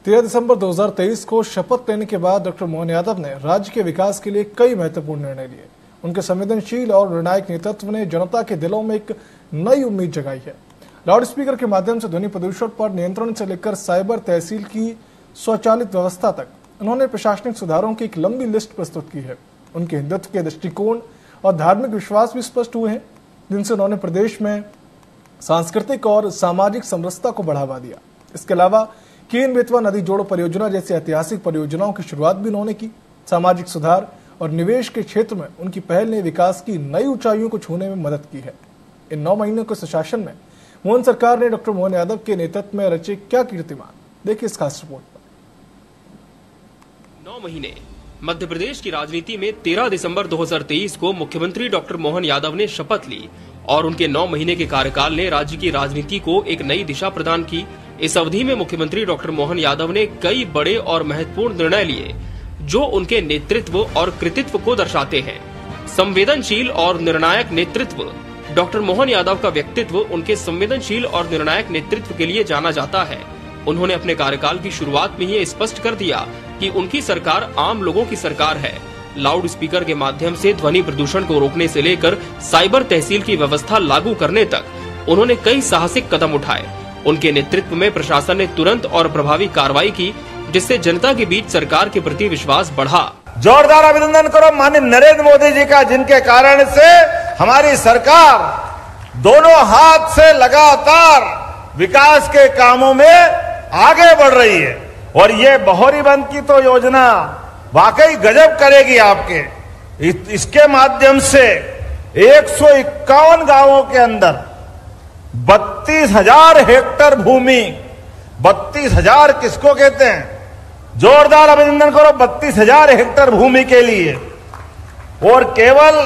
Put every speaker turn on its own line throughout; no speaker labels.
13 दिसंबर 2023 को शपथ लेने के बाद डॉक्टर मोहन यादव ने राज्य के विकास के लिए कई महत्वपूर्ण निर्णय लिए। उनके संवेदनशील और निर्णायक नेतृत्व ने जनता के दिलों में एक नई उम्मीद जगाई है। लाउड स्पीकर के माध्यम से ध्वनि प्रदूषण पर नियंत्रण से लेकर साइबर तहसील की स्वचालित व्यवस्था तक उन्होंने प्रशासनिक सुधारों की एक लंबी लिस्ट प्रस्तुत की है। उनके हिंदुत्व के दृष्टिकोण और धार्मिक विश्वास भी स्पष्ट हुए हैं, जिनसे उन्होंने प्रदेश में सांस्कृतिक और सामाजिक समरसता को बढ़ावा दिया। इसके अलावा केन बेतवा नदी जोड़ो परियोजना जैसी ऐतिहासिक परियोजनाओं की शुरुआत भी उन्होंने की। सामाजिक सुधार और निवेश के क्षेत्र में उनकी पहल ने विकास की नई ऊंचाइयों को छूने में मदद की है। इन 9 महीनों के सुशासन में मोहन सरकार ने डॉक्टर मोहन यादव के नेतृत्व में रचे क्या कीर्तिमान, देखिए इस खास रिपोर्ट पर।
9 महीने मध्य प्रदेश की राजनीति में 13 दिसंबर 2023 को मुख्यमंत्री डॉक्टर मोहन यादव ने शपथ ली और उनके 9 महीने के कार्यकाल ने राज्य की राजनीति को एक नई दिशा प्रदान की। इस अवधि में मुख्यमंत्री डॉक्टर मोहन यादव ने कई बड़े और महत्वपूर्ण निर्णय लिए जो उनके नेतृत्व और कृतित्व को दर्शाते हैं। संवेदनशील और निर्णायक नेतृत्व। डॉक्टर मोहन यादव का व्यक्तित्व उनके संवेदनशील और निर्णायक नेतृत्व के लिए जाना जाता है। उन्होंने अपने कार्यकाल की शुरुआत में ही स्पष्ट कर दिया कि उनकी सरकार आम लोगों की सरकार है। लाउड स्पीकर के माध्यम से ध्वनि प्रदूषण को रोकने से लेकर साइबर तहसील की व्यवस्था लागू करने तक उन्होंने कई साहसिक कदम उठाए। उनके नेतृत्व में प्रशासन ने तुरंत और प्रभावी कार्रवाई की, जिससे जनता के बीच सरकार के प्रति विश्वास बढ़ा।
जोरदार अभिनंदन करो माननीय नरेंद्र मोदी जी का, जिनके कारण से हमारी सरकार दोनों हाथ से लगातार विकास के कामों में आगे बढ़ रही है। और ये बहोरीबंद की तो योजना वाकई गजब करेगी आपके। इसके माध्यम से 151 गांवों के अंदर 32,000 हेक्टेयर भूमि, 32,000 किसको कहते हैं, जोरदार अभिनंदन करो 32,000 हेक्टेयर भूमि के लिए। और केवल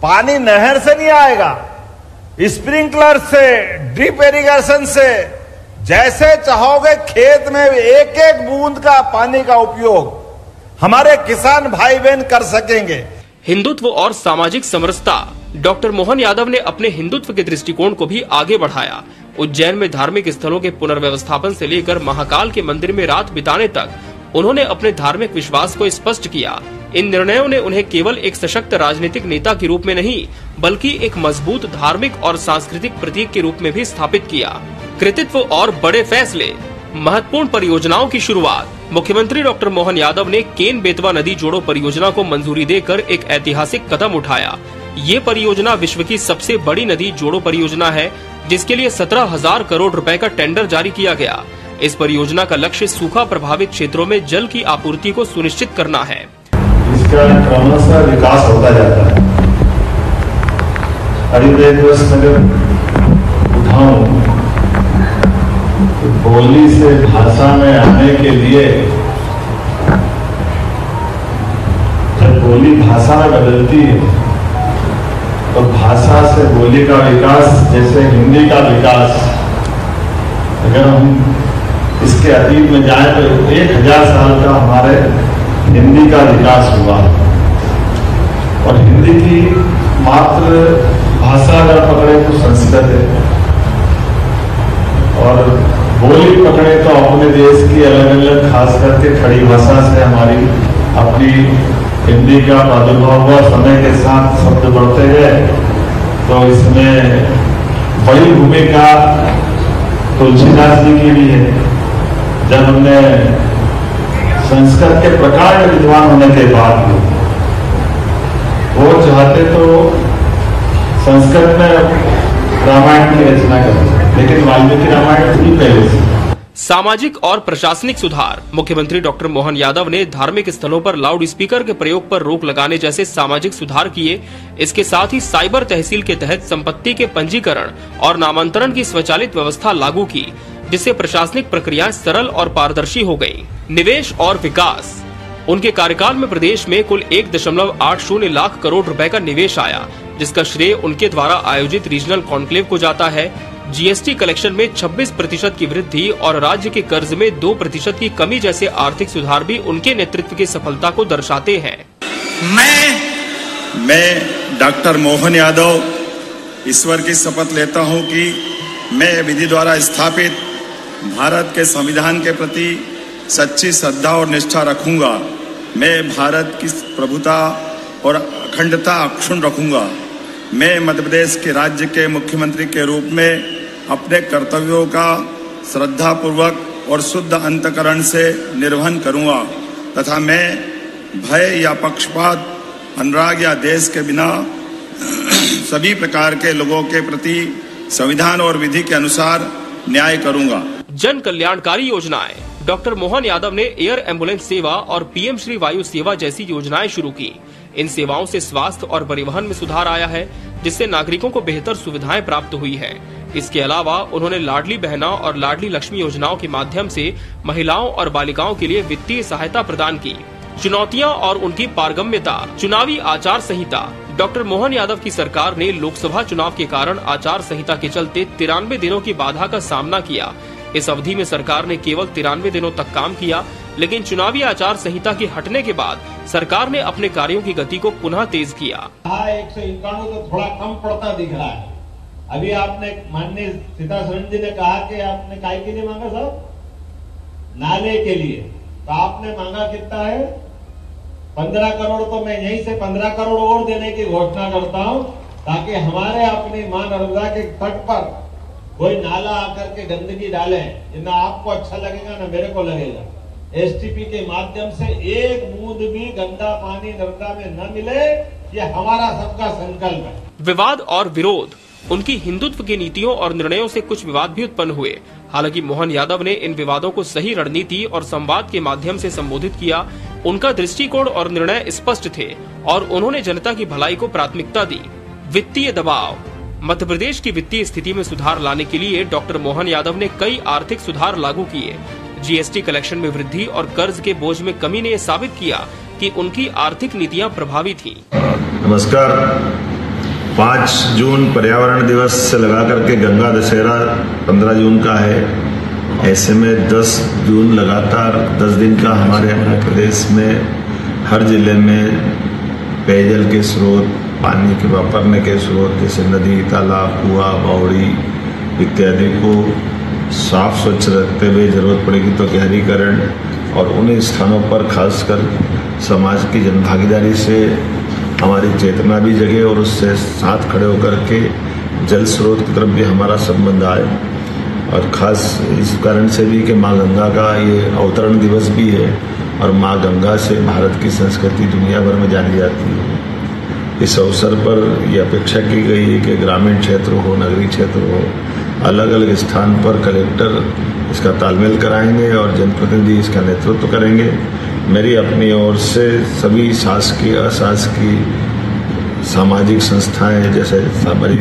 पानी नहर से नहीं आएगा, स्प्रिंकलर से, ड्रिप इरिगेशन से, जैसे चाहोगे खेत में एक एक बूंद का पानी का उपयोग हमारे किसान भाई बहन कर सकेंगे।
हिंदुत्व और सामाजिक समरसता। डॉक्टर मोहन यादव ने अपने हिंदुत्व के दृष्टिकोण को भी आगे बढ़ाया। उज्जैन में धार्मिक स्थलों के पुनर्व्यवस्थापन से लेकर महाकाल के मंदिर में रात बिताने तक उन्होंने अपने धार्मिक विश्वास को स्पष्ट किया। इन निर्णयों ने उन्हें केवल एक सशक्त राजनीतिक नेता के रूप में नहीं, बल्कि एक मजबूत धार्मिक और सांस्कृतिक प्रतीक के रूप में भी स्थापित किया। कृतित्व और बड़े फैसले। महत्वपूर्ण परियोजनाओं की शुरुआत। मुख्यमंत्री डॉक्टर मोहन यादव ने केन बेतवा नदी जोड़ो परियोजना को मंजूरी देकर एक ऐतिहासिक कदम उठाया। ये परियोजना विश्व की सबसे बड़ी नदी जोड़ो परियोजना है, जिसके लिए 17,000 करोड़ रुपए का टेंडर जारी किया गया। इस परियोजना का लक्ष्य सूखा प्रभावित क्षेत्रों में जल की आपूर्ति को सुनिश्चित करना है।
इसका क्रमशः विकास होता जाता है। उठाऊं बोली से भाषा में आने के लिए, जब बोली भाषा में बदलती है तो भाषा से बोली का विकास, जैसे हिंदी का विकास, अगर हम इसके अतीत में जाए तो 1000 साल का हमारे हिंदी का विकास हुआ। और हिंदी की मात्र भाषा अगर पकड़े तो संस्कृत है, और बोली पकड़े तो अपने देश की अलग अलग, खास करके खड़ी भाषा से हमारी अपनी हिंदी का प्रादुर्भाव हुआ। समय के साथ शब्द बढ़ते गए तो इसमें बड़ी भूमिका तुलसीदास जी की भी है। जब हमने संस्कृत के प्रकांड विद्वान होने के बाद वो चाहते तो संस्कृत में रामायण की रचना करें, लेकिन वाल्मीकि रामायण थी पहले से।
सामाजिक और प्रशासनिक सुधार। मुख्यमंत्री डॉक्टर मोहन यादव ने धार्मिक स्थलों पर लाउड स्पीकर के प्रयोग पर रोक लगाने जैसे सामाजिक सुधार किए। इसके साथ ही साइबर तहसील के तहत संपत्ति के पंजीकरण और नामांतरण की स्वचालित व्यवस्था लागू की, जिससे प्रशासनिक प्रक्रियाएं सरल और पारदर्शी हो गयी। निवेश और विकास। उनके कार्यकाल में प्रदेश में कुल 1.80 लाख करोड़ रुपए का निवेश आया, जिसका श्रेय उनके द्वारा आयोजित रीजनल कॉन्क्लेव को जाता है। जीएसटी कलेक्शन में 26% की वृद्धि और राज्य के कर्ज में 2% की कमी जैसे आर्थिक सुधार भी उनके नेतृत्व की सफलता को दर्शाते हैं।
मैं डॉक्टर मोहन यादव ईश्वर की शपथ लेता हूं कि मैं विधि द्वारा स्थापित भारत के संविधान के प्रति सच्ची श्रद्धा और निष्ठा रखूंगा। मैं भारत की प्रभुता और अखंडता अक्षुण्ण रखूंगा। मैं मध्य प्रदेश के राज्य के मुख्यमंत्री के रूप में अपने कर्तव्यों का श्रद्धापूर्वक और शुद्ध अंतःकरण से निर्वहन करूंगा तथा मैं भय या पक्षपात, अनुराग या देश के बिना सभी प्रकार के लोगों के प्रति संविधान और विधि के अनुसार न्याय करूंगा।
जन कल्याणकारी योजनाएं। डॉक्टर मोहन यादव ने एयर एम्बुलेंस सेवा और पीएम श्री वायु सेवा जैसी योजनाएं शुरू की। इन सेवाओं से स्वास्थ्य और परिवहन में सुधार आया है, जिससे नागरिकों को बेहतर सुविधाएं प्राप्त हुई है। इसके अलावा उन्होंने लाडली बहना और लाडली लक्ष्मी योजनाओं के माध्यम से महिलाओं और बालिकाओं के लिए वित्तीय सहायता प्रदान की। चुनौतियां और उनकी पारगम्यता। चुनावी आचार संहिता। डॉक्टर मोहन यादव की सरकार ने लोकसभा चुनाव के कारण आचार संहिता के चलते 93 दिनों की बाधा का सामना किया। इस अवधि में सरकार ने केवल 93 दिनों तक काम किया, लेकिन चुनावी आचार संहिता के हटने के बाद सरकार ने अपने कार्यों की गति को पुनः तेज किया।
191 तो थोड़ा कम पड़ता दिख रहा है। अभी आपने माननीय सीतासरन जी ने कहा कि आपने काय के लिए मांगा साहब? नाले के लिए। तो आपने मांगा कितना है? 15 करोड़। तो मैं यहीं से 15 करोड़ और देने की घोषणा करता हूं, ताकि हमारे अपनी मां नर्मदा के तट पर कोई नाला आकर के गंदगी डाले, ना आपको अच्छा लगेगा ना मेरे को लगेगा। एसटीपी के माध्यम से एक बूंद भी गंदा पानी नर्मदा में न मिले, ये हमारा सबका संकल्प है।
विवाद और विरोध। उनकी हिंदुत्व की नीतियों और निर्णयों से कुछ विवाद भी उत्पन्न हुए। हालांकि मोहन यादव ने इन विवादों को सही रणनीति और संवाद के माध्यम से संबोधित किया। उनका दृष्टिकोण और निर्णय स्पष्ट थे और उन्होंने जनता की भलाई को प्राथमिकता दी। वित्तीय दबाव। मध्य प्रदेश की वित्तीय स्थिति में सुधार लाने के लिए डॉक्टर मोहन यादव ने कई आर्थिक सुधार लागू किए। जीएसटी कलेक्शन में वृद्धि और कर्ज के बोझ में कमी ने यह साबित किया कि उनकी आर्थिक नीतियां प्रभावी थीं।
नमस्कार। 5 जून पर्यावरण दिवस से लगा करके गंगा दशहरा 15 जून का है। ऐसे में 10 जून लगातार 10 दिन का हमारे प्रदेश में हर जिले में पेयजल के स्रोत, पानी के वापरने के स्रोत जैसे नदी, तालाब, कुआं, बावड़ी इत्यादि को साफ स्वच्छ रखते हुए जरूरत पड़ेगी तो गहरीकरण और उन्हीं स्थानों पर खासकर समाज की जनभागीदारी से हमारी चेतना भी जगे और उससे साथ खड़े होकर के जल स्रोत की तरफ भी हमारा संबंध आए। और खास इस कारण से भी कि माँ गंगा का ये अवतरण दिवस भी है और माँ गंगा से भारत की संस्कृति दुनिया भर में जानी जाती है। इस अवसर पर यह अपेक्षा की गई है कि ग्रामीण क्षेत्र हो, नगरीय क्षेत्र हो, अलग अलग स्थान पर कलेक्टर इसका तालमेल कराएंगे और जनप्रतिनिधि इसका नेतृत्व करेंगे। मेरी अपनी ओर से सभी शासकीय, अशासकीय, सामाजिक संस्थाएं जैसे हमारी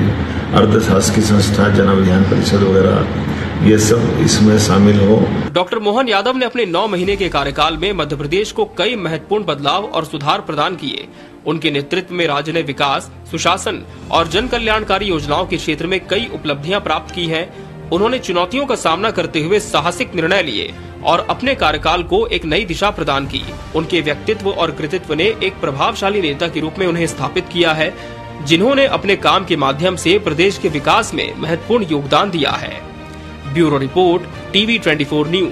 अर्ध शासकीय संस्था, जन अभियान परिषद वगैरह, ये सब इसमें शामिल हो।
डॉक्टर मोहन यादव ने अपने 9 महीने के कार्यकाल में मध्य प्रदेश को कई महत्वपूर्ण बदलाव और सुधार प्रदान किए। उनके नेतृत्व में राज्य ने विकास, सुशासन और जन कल्याणकारी योजनाओं के क्षेत्र में कई उपलब्धियां प्राप्त की हैं। उन्होंने चुनौतियों का सामना करते हुए साहसिक निर्णय लिए और अपने कार्यकाल को एक नई दिशा प्रदान की। उनके व्यक्तित्व और कृतित्व ने एक प्रभावशाली नेता के रूप में उन्हें स्थापित किया है, जिन्होंने अपने काम के माध्यम से प्रदेश के विकास में महत्वपूर्ण योगदान दिया है। Bureau report, TV24 news.